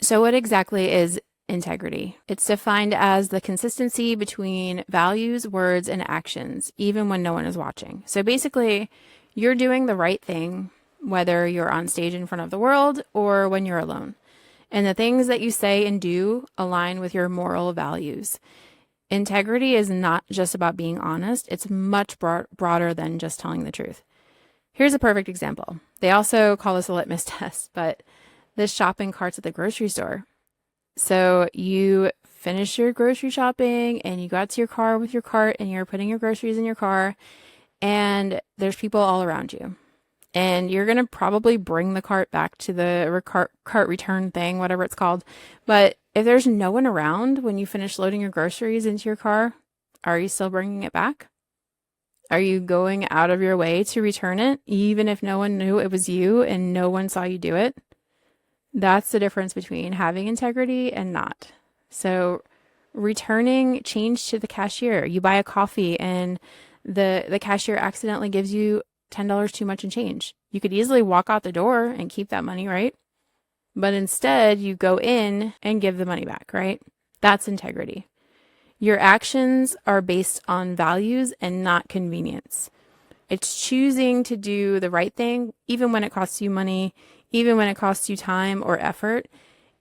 So, what exactly is integrity? It's defined as the consistency between values, words, and actions, even when no one is watching. So, basically, you're doing the right thing, whether you're on stage in front of the world or when you're alone. And the things that you say and do align with your moral values. Integrity is not just about being honest, it's much broader than just telling the truth. Here's a perfect example. They also call this a litmus test, but the shopping carts at the grocery store. So you finish your grocery shopping and you got to your car with your cart and you're putting your groceries in your car and there's people all around you. And you're going to probably bring the cart back to the cart return thing, whatever it's called. But if there's no one around when you finish loading your groceries into your car, are you still bringing it back? Are you going out of your way to return it, even if no one knew it was you and no one saw you do it? That's the difference between having integrity and not. So, returning change to the cashier. You buy a coffee and the cashier accidentally gives you $10 too much in change. You could easily walk out the door and keep that money, right? But instead, you go in and give the money back, right? That's integrity. Your actions are based on values and not convenience. It's choosing to do the right thing, even when it costs you money, even when it costs you time or effort.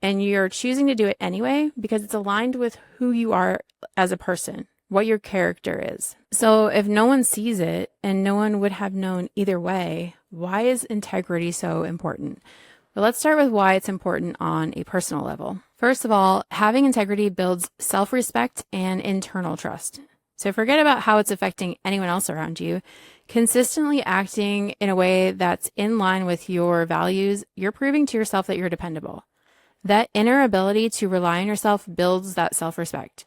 And you're choosing to do it anyway because it's aligned with who you are as a person, what your character is. So if no one sees it and no one would have known either way, why is integrity so important? But let's start with why it's important on a personal level. First of all, having integrity builds self-respect and internal trust. So forget about how it's affecting anyone else around you. Consistently acting in a way that's in line with your values, you're proving to yourself that you're dependable. That inner ability to rely on yourself builds that self-respect.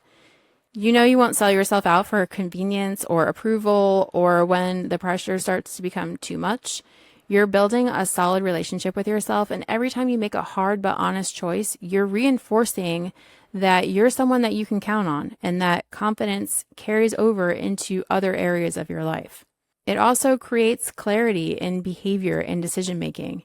You know you won't sell yourself out for convenience or approval or when the pressure starts to become too much. You're building a solid relationship with yourself, and every time you make a hard but honest choice, you're reinforcing that you're someone that you can count on and that confidence carries over into other areas of your life. It also creates clarity in behavior and decision making.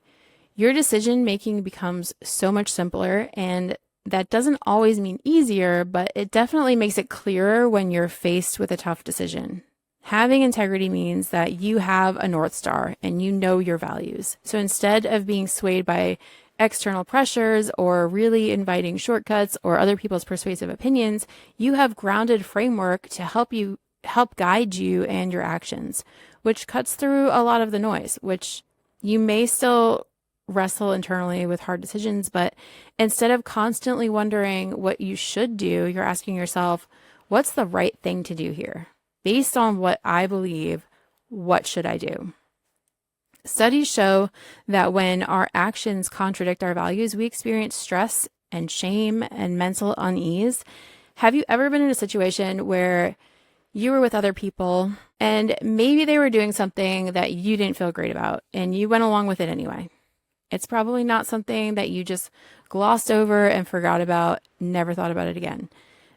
Your decision making becomes so much simpler, and that doesn't always mean easier, but it definitely makes it clearer when you're faced with a tough decision. Having integrity means that you have a North Star and you know your values. So instead of being swayed by external pressures or really inviting shortcuts or other people's persuasive opinions, you have grounded framework to help guide you and your actions, which cuts through a lot of the noise, which you may still wrestle internally with hard decisions, but instead of constantly wondering what you should do, you're asking yourself, what's the right thing to do here? Based on what I believe, what should I do? Studies show that when our actions contradict our values, we experience stress and shame and mental unease. Have you ever been in a situation where you were with other people and maybe they were doing something that you didn't feel great about and you went along with it anyway? It's probably not something that you just glossed over and forgot about, never thought about it again.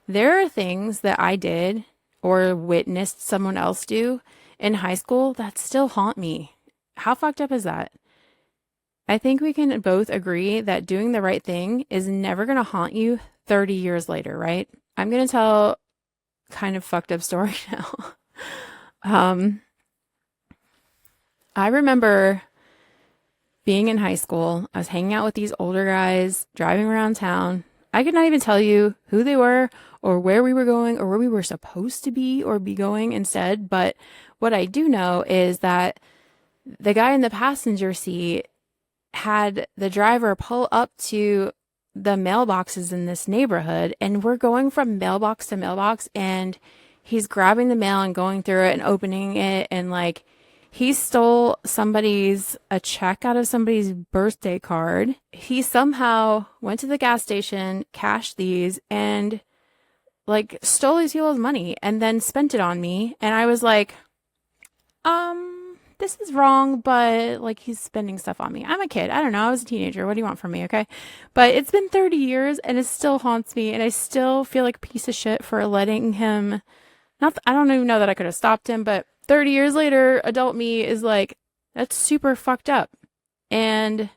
There are things that I did or witnessed someone else do in high school that still haunt me. How fucked up is that? I think we can both agree that doing the right thing is never going to haunt you 30 years later, right? I'm going to tell kind of fucked up story now. I remember being in high school. I was hanging out with these older guys, driving around town. I could not even tell you who they were or where we were going or where we were supposed to be or be going instead. But what I do know is that the guy in the passenger seat had the driver pull up to the mailboxes in this neighborhood, and we're going from mailbox to mailbox, and he's grabbing the mail and going through it and opening it, and like he stole a check out of somebody's birthday card. He somehow went to the gas station, cashed these, and like stole these people's money and then spent it on me. And I was like, this is wrong, but like he's spending stuff on me. I'm a kid. I don't know. I was a teenager. What do you want from me? Okay. But it's been 30 years and it still haunts me. And I still feel like a piece of shit for letting him, I don't even know that I could have stopped him, but 30 years later, adult me is like, that's super fucked up. And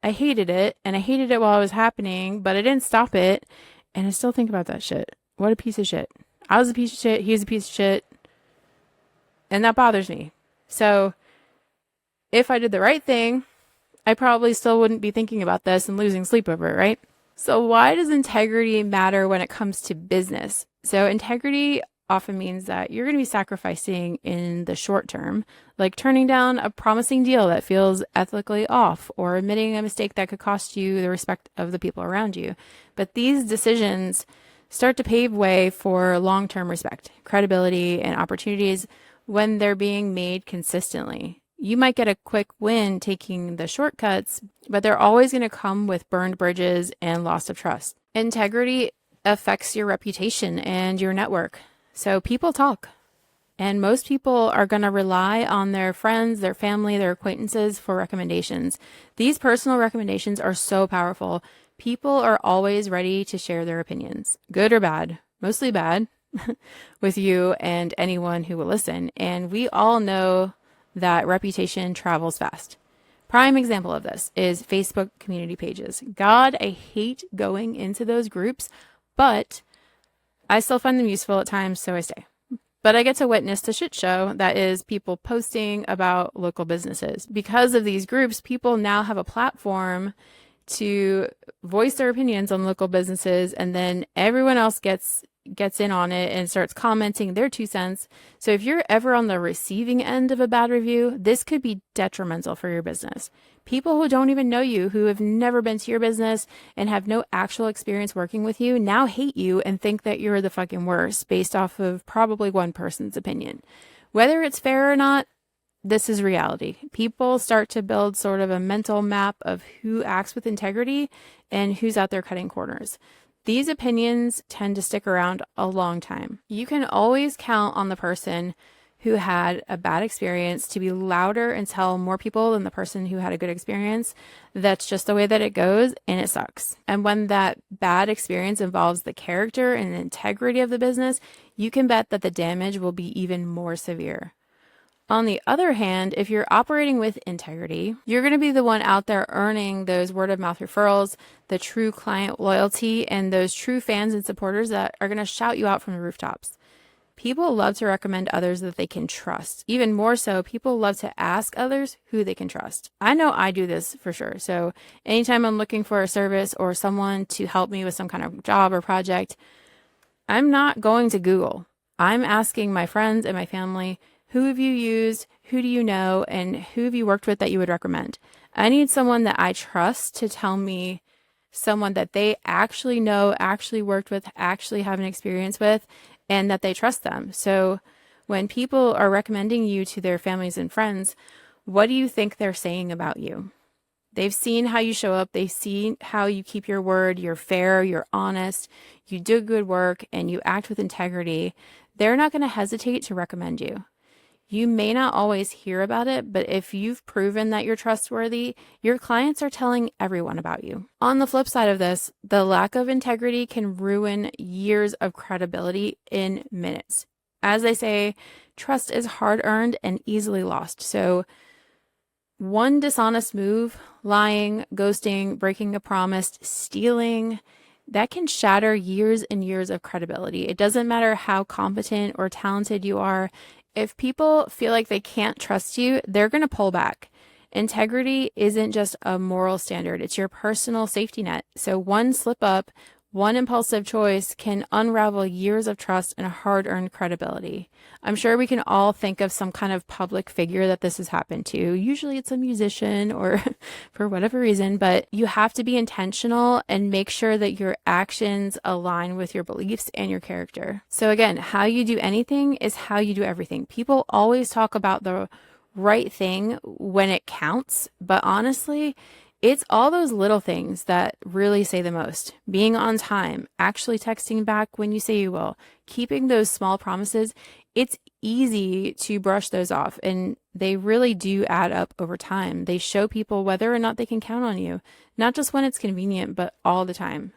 I hated it, and I hated it while it was happening, but I didn't stop it, and I still think about that shit. What a piece of shit. I was a piece of shit, he was a piece of shit, and that bothers me. So if I did the right thing, I probably still wouldn't be thinking about this and losing sleep over it, right? So why does integrity matter when it comes to business? So integrity often means that you're going to be sacrificing in the short term, like turning down a promising deal that feels ethically off or admitting a mistake that could cost you the respect of the people around you. But these decisions start to pave way for long-term respect, credibility, and opportunities when they're being made consistently. You might get a quick win taking the shortcuts, but they're always going to come with burned bridges and loss of trust. Integrity affects your reputation and your network. So people talk, and most people are going to rely on their friends, their family, their acquaintances for recommendations. These personal recommendations are so powerful. People are always ready to share their opinions, good or bad, mostly bad, with you and anyone who will listen. And we all know that reputation travels fast. Prime example of this is Facebook community pages. God, I hate going into those groups, but I still find them useful at times, so I stay. But I get to witness the shit show that is people posting about local businesses. Because of these groups, people now have a platform to voice their opinions on local businesses, and then everyone else gets in on it and starts commenting their 2 cents. So if you're ever on the receiving end of a bad review, this could be detrimental for your business. People who don't even know you, who have never been to your business and have no actual experience working with you, now hate you and think that you're the fucking worst based off of probably one person's opinion. Whether it's fair or not, this is reality. People start to build sort of a mental map of who acts with integrity and who's out there cutting corners. These opinions tend to stick around a long time. You can always count on the person who had a bad experience to be louder and tell more people than the person who had a good experience. That's just the way that it goes, and it sucks. And when that bad experience involves the character and integrity of the business, you can bet that the damage will be even more severe. On the other hand, if you're operating with integrity, you're going to be the one out there earning those word of mouth referrals, the true client loyalty, and those true fans and supporters that are going to shout you out from the rooftops. People love to recommend others that they can trust. Even more so, people love to ask others who they can trust. I know I do this for sure. So anytime I'm looking for a service or someone to help me with some kind of job or project, I'm not going to Google. I'm asking my friends and my family, who have you used? Who do you know? And who have you worked with that you would recommend? I need someone that I trust to tell me someone that they actually know, actually worked with, actually have an experience with, and that they trust them. So when people are recommending you to their families and friends, what do you think they're saying about you? They've seen how you show up. They've seen how you keep your word. You're fair, you're honest, you do good work, and you act with integrity. They're not going to hesitate to recommend you. You may not always hear about it, but if you've proven that you're trustworthy, your clients are telling everyone about you. On the flip side of this, the lack of integrity can ruin years of credibility in minutes. As they say, trust is hard-earned and easily lost. So one dishonest move, lying, ghosting, breaking a promise, stealing, that can shatter years and years of credibility. It doesn't matter how competent or talented you are. If people feel like they can't trust you, they're going to pull back. Integrity isn't just a moral standard. It's your personal safety net. So one slip up, one impulsive choice can unravel years of trust and hard-earned credibility. I'm sure we can all think of some kind of public figure that this has happened to. Usually it's a musician or for whatever reason, but you have to be intentional and make sure that your actions align with your beliefs and your character. So again, how you do anything is how you do everything. People always talk about the right thing when it counts, but honestly, it's all those little things that really say the most. Being on time, actually texting back when you say you will, keeping those small promises. It's easy to brush those off, and they really do add up over time. They show people whether or not they can count on you, not just when it's convenient, but all the time.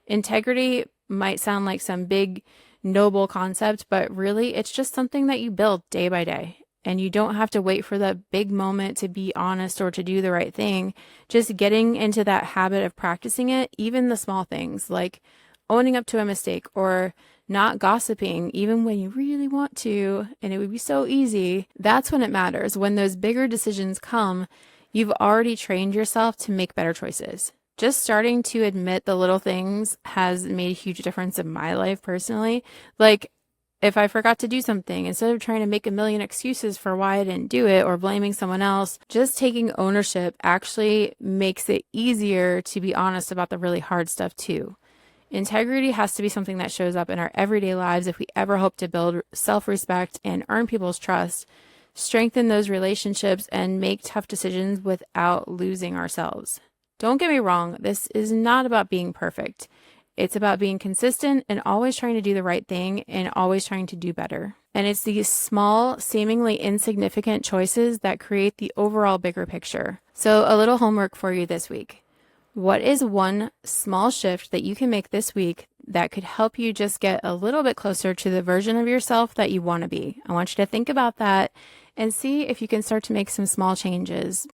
Integrity might sound like some big, noble concept, but really it's just something that you build day by day. and you don't have to wait for the big moment to be honest or to do the right thing. Just getting into that habit of practicing it, even the small things like owning up to a mistake or not gossiping, even when you really want to, and it would be so easy. That's when it matters. When those bigger decisions come, you've already trained yourself to make better choices. Just starting to admit the little things has made a huge difference in my life personally. Like, if I forgot to do something, instead of trying to make a million excuses for why I didn't do it or blaming someone else, just taking ownership actually makes it easier to be honest about the really hard stuff too. Integrity has to be something that shows up in our everyday lives if we ever hope to build self-respect and earn people's trust, strengthen those relationships, and make tough decisions without losing ourselves. Don't get me wrong, this is not about being perfect. It's about being consistent and always trying to do the right thing and always trying to do better. And it's these small, seemingly insignificant choices that create the overall bigger picture. So, a little homework for you this week. What is one small shift that you can make this week that could help you just get a little bit closer to the version of yourself that you want to be? I want you to think about that and see if you can start to make some small changes.